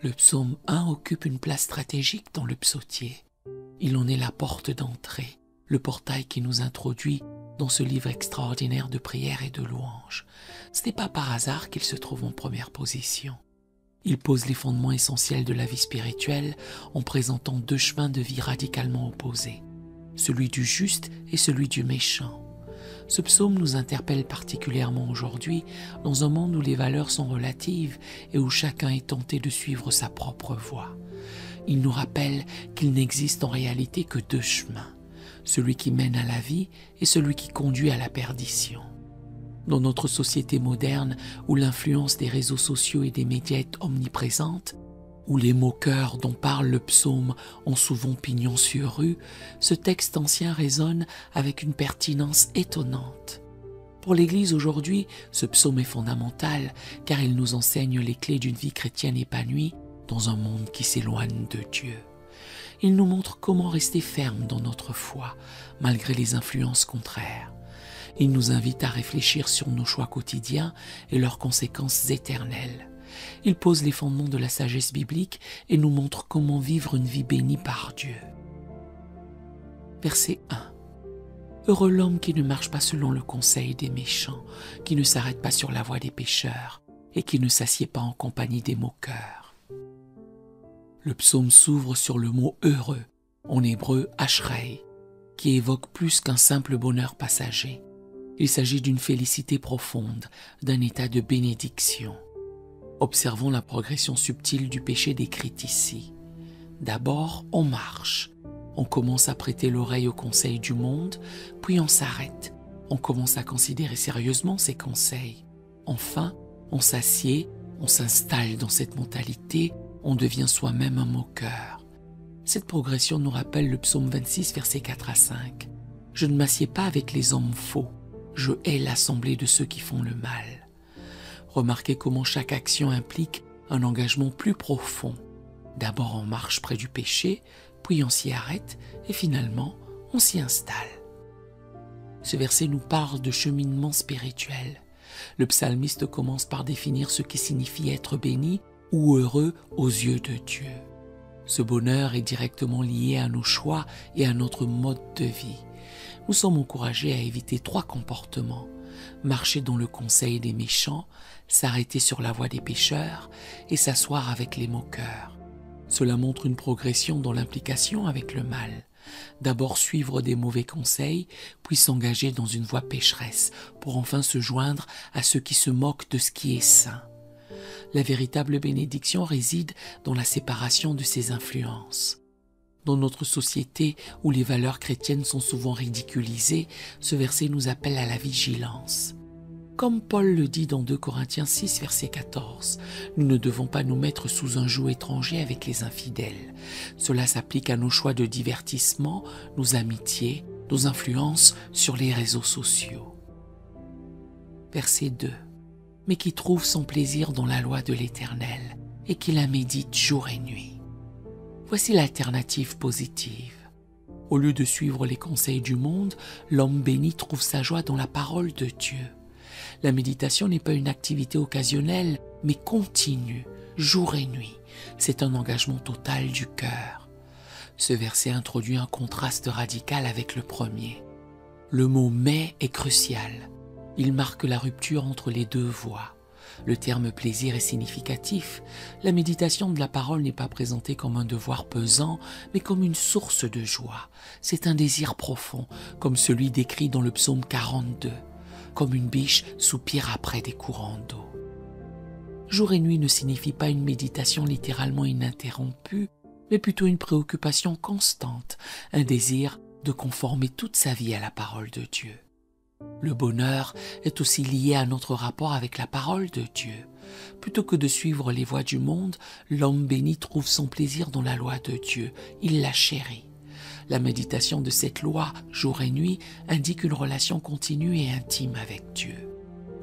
Le psaume 1 occupe une place stratégique dans le psautier. Il en est la porte d'entrée, le portail qui nous introduit dans ce livre extraordinaire de prières et de louanges. Ce n'est pas par hasard qu'il se trouve en première position. Il pose les fondements essentiels de la vie spirituelle en présentant deux chemins de vie radicalement opposés, celui du juste et celui du méchant. Ce psaume nous interpelle particulièrement aujourd'hui dans un monde où les valeurs sont relatives et où chacun est tenté de suivre sa propre voie. Il nous rappelle qu'il n'existe en réalité que deux chemins, celui qui mène à la vie et celui qui conduit à la perdition. Dans notre société moderne, où l'influence des réseaux sociaux et des médias est omniprésente, où les moqueurs dont parle le psaume ont souvent pignon sur rue, ce texte ancien résonne avec une pertinence étonnante. Pour l'Église aujourd'hui, ce psaume est fondamental car il nous enseigne les clés d'une vie chrétienne épanouie dans un monde qui s'éloigne de Dieu. Il nous montre comment rester ferme dans notre foi, malgré les influences contraires. Il nous invite à réfléchir sur nos choix quotidiens et leurs conséquences éternelles. Il pose les fondements de la sagesse biblique et nous montre comment vivre une vie bénie par Dieu. Verset 1. Heureux l'homme qui ne marche pas selon le conseil des méchants, qui ne s'arrête pas sur la voie des pécheurs et qui ne s'assied pas en compagnie des moqueurs. Le psaume s'ouvre sur le mot heureux, en hébreu ashrei, qui évoque plus qu'un simple bonheur passager. Il s'agit d'une félicité profonde, d'un état de bénédiction. Observons la progression subtile du péché décrite ici. D'abord, on marche. On commence à prêter l'oreille aux conseils du monde, puis on s'arrête. On commence à considérer sérieusement ces conseils. Enfin, on s'assied, on s'installe dans cette mentalité, on devient soi-même un moqueur. Cette progression nous rappelle le psaume 26, versets 4 à 5. « Je ne m'assieds pas avec les hommes faux, je hais l'assemblée de ceux qui font le mal. » Remarquez comment chaque action implique un engagement plus profond. D'abord on marche près du péché, puis on s'y arrête et finalement on s'y installe. Ce verset nous parle de cheminement spirituel. Le psalmiste commence par définir ce qui signifie être béni ou heureux aux yeux de Dieu. Ce bonheur est directement lié à nos choix et à notre mode de vie. Nous sommes encouragés à éviter 3 comportements: marcher dans le conseil des méchants, s'arrêter sur la voie des pécheurs et s'asseoir avec les moqueurs. Cela montre une progression dans l'implication avec le mal. D'abord suivre des mauvais conseils, puis s'engager dans une voie pécheresse, pour enfin se joindre à ceux qui se moquent de ce qui est saint. La véritable bénédiction réside dans la séparation de ces influences. Dans notre société où les valeurs chrétiennes sont souvent ridiculisées, ce verset nous appelle à la vigilance. Comme Paul le dit dans 2 Corinthiens 6, verset 14, nous ne devons pas nous mettre sous un joug étranger avec les infidèles. Cela s'applique à nos choix de divertissement, nos amitiés, nos influences sur les réseaux sociaux. Verset 2. Mais qui trouve son plaisir dans la loi de l'Éternel et qui la médite jour et nuit. Voici l'alternative positive. Au lieu de suivre les conseils du monde, l'homme béni trouve sa joie dans la parole de Dieu. La méditation n'est pas une activité occasionnelle, mais continue, jour et nuit. C'est un engagement total du cœur. Ce verset introduit un contraste radical avec le premier. Le mot « mais » est crucial. Il marque la rupture entre les deux voies. Le terme plaisir est significatif. La méditation de la parole n'est pas présentée comme un devoir pesant, mais comme une source de joie. C'est un désir profond, comme celui décrit dans le psaume 42. Comme une biche soupire après des courants d'eau. Jour et nuit ne signifie pas une méditation littéralement ininterrompue, mais plutôt une préoccupation constante, un désir de conformer toute sa vie à la parole de Dieu. Le bonheur est aussi lié à notre rapport avec la parole de Dieu. Plutôt que de suivre les voies du monde, l'homme béni trouve son plaisir dans la loi de Dieu. Il la chérit. La méditation de cette loi, jour et nuit, indique une relation continue et intime avec Dieu.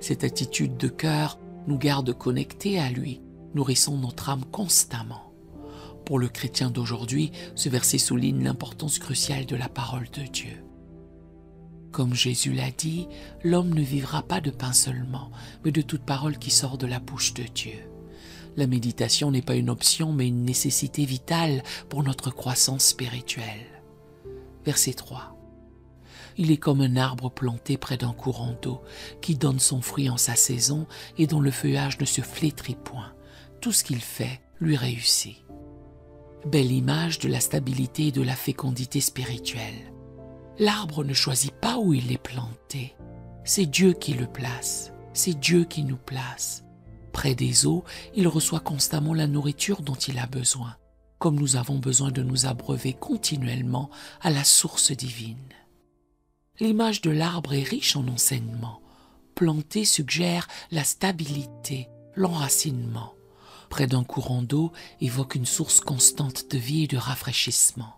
Cette attitude de cœur nous garde connectés à lui, nourrissant notre âme constamment. Pour le chrétien d'aujourd'hui, ce verset souligne l'importance cruciale de la parole de Dieu. Comme Jésus l'a dit, l'homme ne vivra pas de pain seulement, mais de toute parole qui sort de la bouche de Dieu. La méditation n'est pas une option, mais une nécessité vitale pour notre croissance spirituelle. Verset 3. Il est comme un arbre planté près d'un courant d'eau, qui donne son fruit en sa saison et dont le feuillage ne se flétrit point. Tout ce qu'il fait lui réussit. Belle image de la stabilité et de la fécondité spirituelle. L'arbre ne choisit pas où il est planté. C'est Dieu qui le place. C'est Dieu qui nous place. Près des eaux, il reçoit constamment la nourriture dont il a besoin, comme nous avons besoin de nous abreuver continuellement à la source divine. L'image de l'arbre est riche en enseignements. Planter suggère la stabilité, l'enracinement. Près d'un courant d'eau évoque une source constante de vie et de rafraîchissement.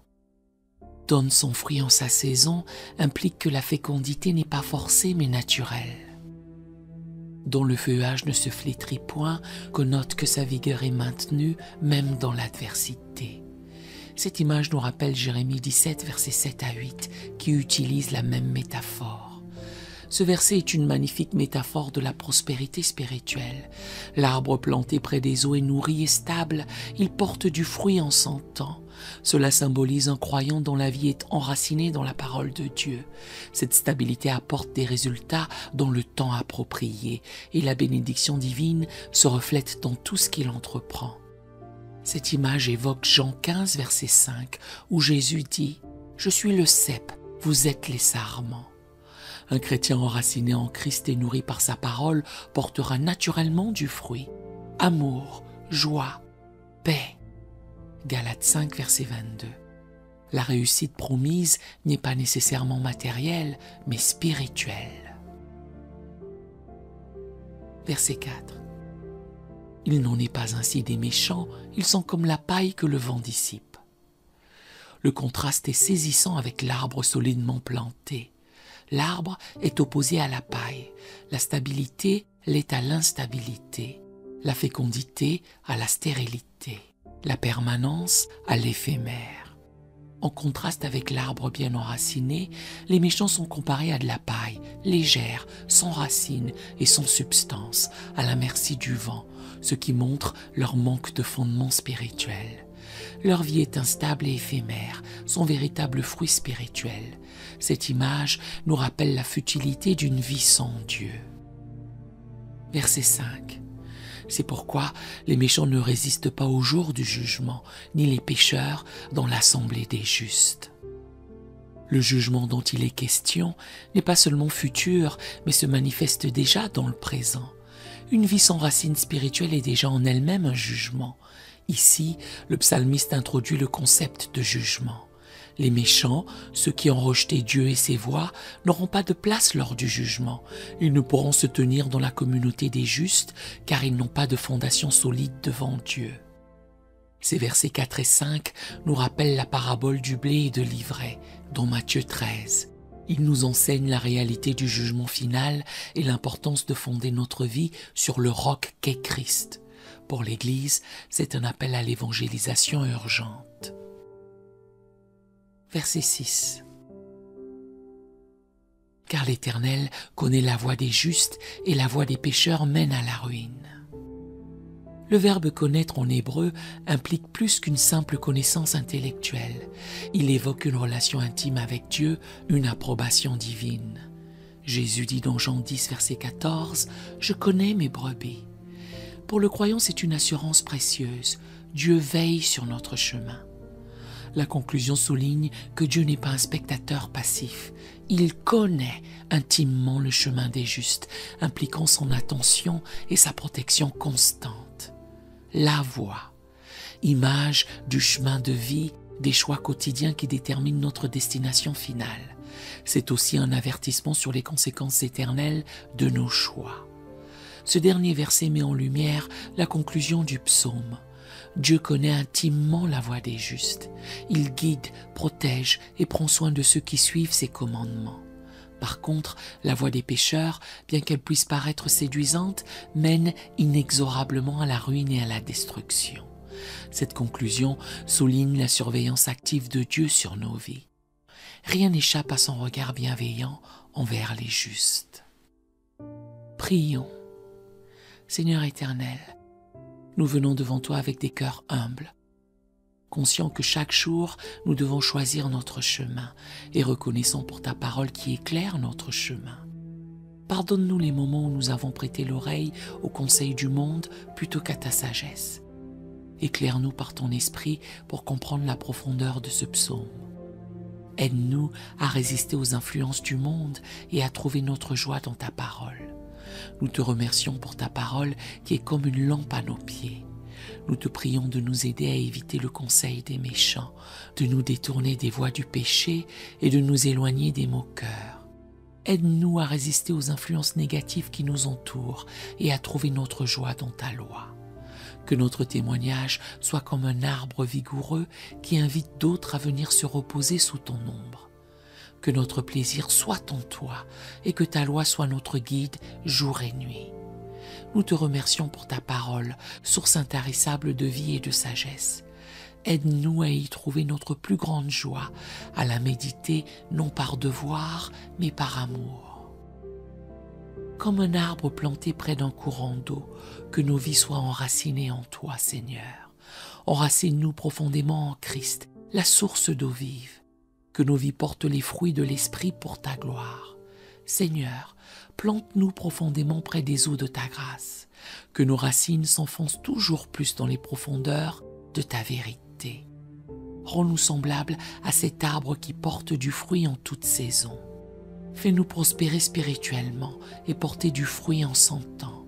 Donne son fruit en sa saison implique que la fécondité n'est pas forcée mais naturelle. Dont le feuillage ne se flétrit point connote que sa vigueur est maintenue même dans l'adversité. Cette image nous rappelle Jérémie 17, versets 7 à 8, qui utilise la même métaphore. Ce verset est une magnifique métaphore de la prospérité spirituelle. L'arbre planté près des eaux est nourri et stable, il porte du fruit en son temps. Cela symbolise un croyant dont la vie est enracinée dans la parole de Dieu. Cette stabilité apporte des résultats dans le temps approprié et la bénédiction divine se reflète dans tout ce qu'il entreprend. Cette image évoque Jean 15, verset 5, où Jésus dit « Je suis le cep, vous êtes les sarments ». Un chrétien enraciné en Christ et nourri par sa parole portera naturellement du fruit. Amour, joie, paix. Galates 5, verset 22. La réussite promise n'est pas nécessairement matérielle, mais spirituelle. Verset 4. Il n'en est pas ainsi des méchants, ils sont comme la paille que le vent dissipe. Le contraste est saisissant avec l'arbre solidement planté. L'arbre est opposé à la paille, la stabilité l'est à l'instabilité, la fécondité à la stérilité, la permanence à l'éphémère. En contraste avec l'arbre bien enraciné, les méchants sont comparés à de la paille, légère, sans racines et sans substance, à la merci du vent, ce qui montre leur manque de fondement spirituel. Leur vie est instable et éphémère, sans véritable fruit spirituel. Cette image nous rappelle la futilité d'une vie sans Dieu. Verset 5. C'est pourquoi les méchants ne résistent pas au jour du jugement, ni les pécheurs dans l'assemblée des justes. Le jugement dont il est question n'est pas seulement futur, mais se manifeste déjà dans le présent. Une vie sans racine spirituelle est déjà en elle-même un jugement. Ici, le psalmiste introduit le concept de jugement. Les méchants, ceux qui ont rejeté Dieu et ses voies, n'auront pas de place lors du jugement. Ils ne pourront se tenir dans la communauté des justes, car ils n'ont pas de fondation solide devant Dieu. Ces versets 4 et 5 nous rappellent la parabole du blé et de l'ivraie, dans Matthieu 13. Ils nous enseignent la réalité du jugement final et l'importance de fonder notre vie sur le roc qu'est Christ. Pour l'Église, c'est un appel à l'évangélisation urgente. Verset 6. Car l'Éternel connaît la voie des justes et la voie des pécheurs mène à la ruine. Le verbe connaître en hébreu implique plus qu'une simple connaissance intellectuelle. Il évoque une relation intime avec Dieu, une approbation divine. Jésus dit dans Jean 10, verset 14, « Je connais mes brebis ». Pour le croyant, c'est une assurance précieuse. Dieu veille sur notre chemin. La conclusion souligne que Dieu n'est pas un spectateur passif. Il connaît intimement le chemin des justes, impliquant son attention et sa protection constante. La voie, image du chemin de vie, des choix quotidiens qui déterminent notre destination finale. C'est aussi un avertissement sur les conséquences éternelles de nos choix. Ce dernier verset met en lumière la conclusion du psaume. Dieu connaît intimement la voie des justes. Il guide, protège et prend soin de ceux qui suivent ses commandements. Par contre, la voie des pécheurs, bien qu'elle puisse paraître séduisante, mène inexorablement à la ruine et à la destruction. Cette conclusion souligne la surveillance active de Dieu sur nos vies. Rien n'échappe à son regard bienveillant envers les justes. Prions. Seigneur éternel, Nous venons devant toi avec des cœurs humbles, conscients que chaque jour, nous devons choisir notre chemin et reconnaissant pour ta parole qui éclaire notre chemin. Pardonne-nous les moments où nous avons prêté l'oreille aux conseils du monde plutôt qu'à ta sagesse. Éclaire-nous par ton esprit pour comprendre la profondeur de ce psaume. Aide-nous à résister aux influences du monde et à trouver notre joie dans ta parole. Nous te remercions pour ta parole qui est comme une lampe à nos pieds. Nous te prions de nous aider à éviter le conseil des méchants, de nous détourner des voies du péché et de nous éloigner des moqueurs. Aide-nous à résister aux influences négatives qui nous entourent et à trouver notre joie dans ta loi. Que notre témoignage soit comme un arbre vigoureux qui invite d'autres à venir se reposer sous ton ombre. Que notre plaisir soit en toi et que ta loi soit notre guide jour et nuit. Nous te remercions pour ta parole, source intarissable de vie et de sagesse. Aide-nous à y trouver notre plus grande joie, à la méditer non par devoir, mais par amour. Comme un arbre planté près d'un courant d'eau, que nos vies soient enracinées en toi, Seigneur. Enracine-nous profondément en Christ, la source d'eau vive. Que nos vies portent les fruits de l'Esprit pour ta gloire. Seigneur, plante-nous profondément près des eaux de ta grâce. Que nos racines s'enfoncent toujours plus dans les profondeurs de ta vérité. Rends-nous semblables à cet arbre qui porte du fruit en toute saison. Fais-nous prospérer spirituellement et porter du fruit en 100 ans.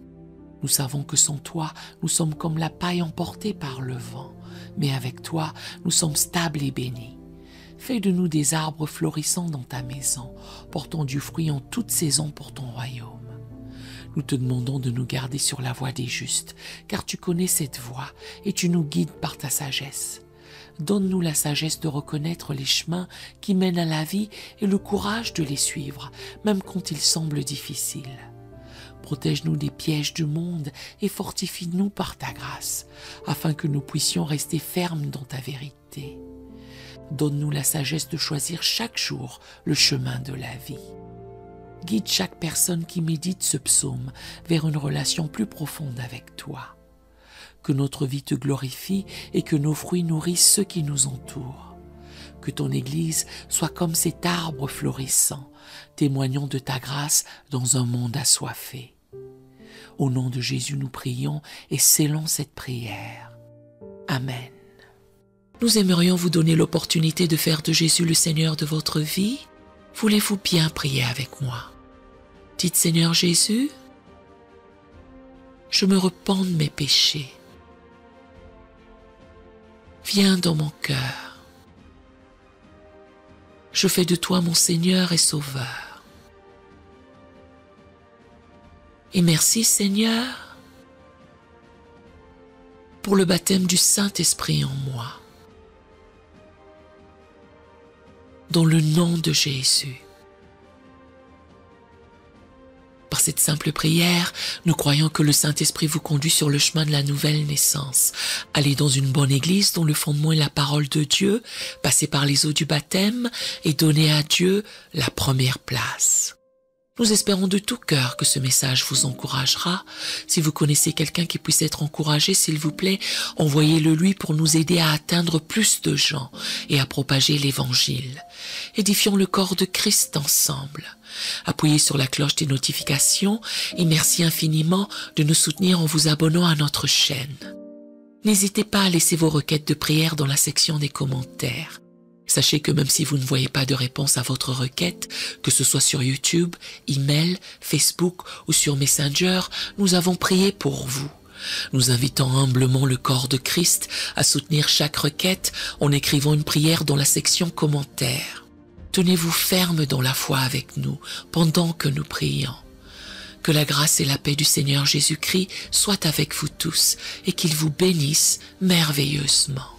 Nous savons que sans toi, nous sommes comme la paille emportée par le vent, mais avec toi, nous sommes stables et bénis. Fais de nous des arbres florissants dans ta maison, portant du fruit en toute saison pour ton royaume. Nous te demandons de nous garder sur la voie des justes, car tu connais cette voie et tu nous guides par ta sagesse. Donne-nous la sagesse de reconnaître les chemins qui mènent à la vie et le courage de les suivre, même quand ils semblent difficiles. Protège-nous des pièges du monde et fortifie-nous par ta grâce, afin que nous puissions rester fermes dans ta vérité. Donne-nous la sagesse de choisir chaque jour le chemin de la vie. Guide chaque personne qui médite ce psaume vers une relation plus profonde avec toi. Que notre vie te glorifie et que nos fruits nourrissent ceux qui nous entourent. Que ton Église soit comme cet arbre florissant, témoignant de ta grâce dans un monde assoiffé. Au nom de Jésus, nous prions et scellons cette prière. Amen. Nous aimerions vous donner l'opportunité de faire de Jésus le Seigneur de votre vie. Voulez-vous bien prier avec moi? Dites Seigneur Jésus, je me repens de mes péchés. Viens dans mon cœur. Je fais de toi mon Seigneur et Sauveur. Et merci Seigneur pour le baptême du Saint-Esprit en moi. Dans le nom de Jésus. Par cette simple prière, nous croyons que le Saint-Esprit vous conduit sur le chemin de la nouvelle naissance. Allez dans une bonne église dont le fondement est la parole de Dieu, passez par les eaux du baptême et donnez à Dieu la première place. Nous espérons de tout cœur que ce message vous encouragera. Si vous connaissez quelqu'un qui puisse être encouragé, s'il vous plaît, envoyez-le lui pour nous aider à atteindre plus de gens et à propager l'Évangile. Édifions le corps de Christ ensemble. Appuyez sur la cloche des notifications et merci infiniment de nous soutenir en vous abonnant à notre chaîne. N'hésitez pas à laisser vos requêtes de prière dans la section des commentaires. Sachez que même si vous ne voyez pas de réponse à votre requête, que ce soit sur YouTube, email, Facebook ou sur Messenger, nous avons prié pour vous. Nous invitons humblement le corps de Christ à soutenir chaque requête en écrivant une prière dans la section commentaires. Tenez-vous ferme dans la foi avec nous pendant que nous prions. Que la grâce et la paix du Seigneur Jésus-Christ soient avec vous tous et qu'il vous bénisse merveilleusement.